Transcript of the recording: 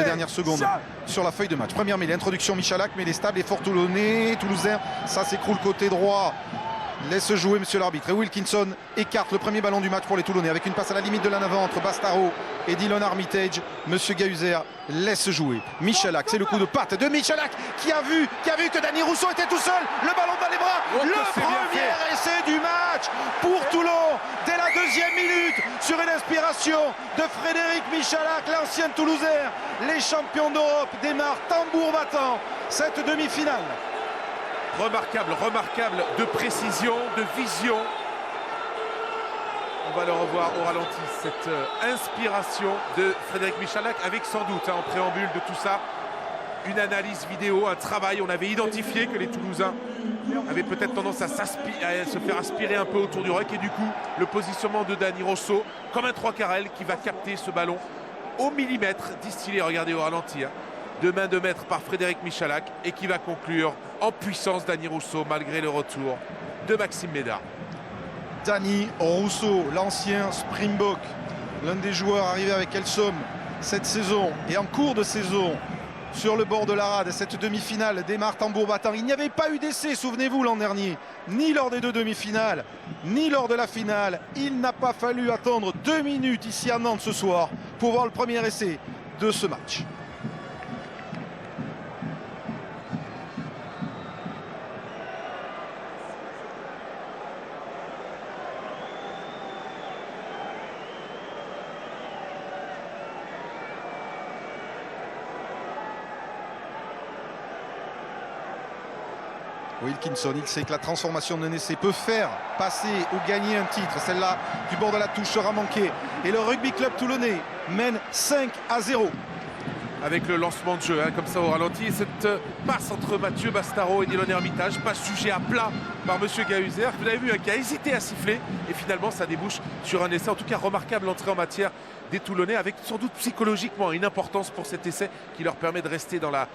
dernières secondes sur la feuille de match. Première mêlée, introduction Michalak, mais les stables, effort toulonnais, toulousain, ça s'écroule côté droit. Laisse jouer monsieur l'arbitre. Et Wilkinson écarte le premier ballon du match pour les Toulonnais avec une passe à la limite de l'en avant entre Bastaro et Dylan Armitage. Monsieur Gahuzer laisse jouer Michalak. C'est le coup de patte de Michalak qui a vu que Dany Rousseau était tout seul. Le ballon dans les bras. Le premier essai du match pour Toulon dès la deuxième minute sur une inspiration de Frédéric Michalak, l'ancien Toulousain. Les champions d'Europe démarrent tambour battant cette demi-finale. Remarquable de précision, de vision. On va le revoir au ralenti, cette inspiration de Frédéric Michalak, avec sans doute, en préambule de tout ça, une analyse vidéo, un travail. On avait identifié que les Toulousains avaient peut-être tendance à se faire aspirer un peu autour du ruck, et du coup, le positionnement de Dany Rousseau, comme un 3/4 qui va capter ce ballon au millimètre, distillé, regardez au ralenti, de main de maître par Frédéric Michalak, et qui va conclure en puissance Dany Rousseau malgré le retour de Maxime Médard. Dany Rousseau, l'ancien Springbok, l'un des joueurs arrivés avec Elsom cette saison et en cours de saison sur le bord de la rade. Cette demi-finale démarre tambour battant. Il n'y avait pas eu d'essai, souvenez-vous, l'an dernier, ni lors des deux demi-finales, ni lors de la finale. Il n'a pas fallu attendre 2 minutes ici à Nantes ce soir pour voir le premier essai de ce match. Wilkinson, il sait que la transformation d'un essai peut faire passer ou gagner un titre. Celle-là du bord de la touche sera manquée. Et le Rugby Club toulonnais mène 5-0. Avec le lancement de jeu, comme ça au ralenti. Et cette passe entre Mathieu Bastaro et Dylan Armitage, passe jugée à plat par monsieur Gahuzer. Vous avez vu, qui a hésité à siffler. Et finalement, ça débouche sur un essai. En tout cas, remarquable entrée en matière des Toulonnais, avec sans doute psychologiquement une importance pour cet essai qui leur permet de rester dans la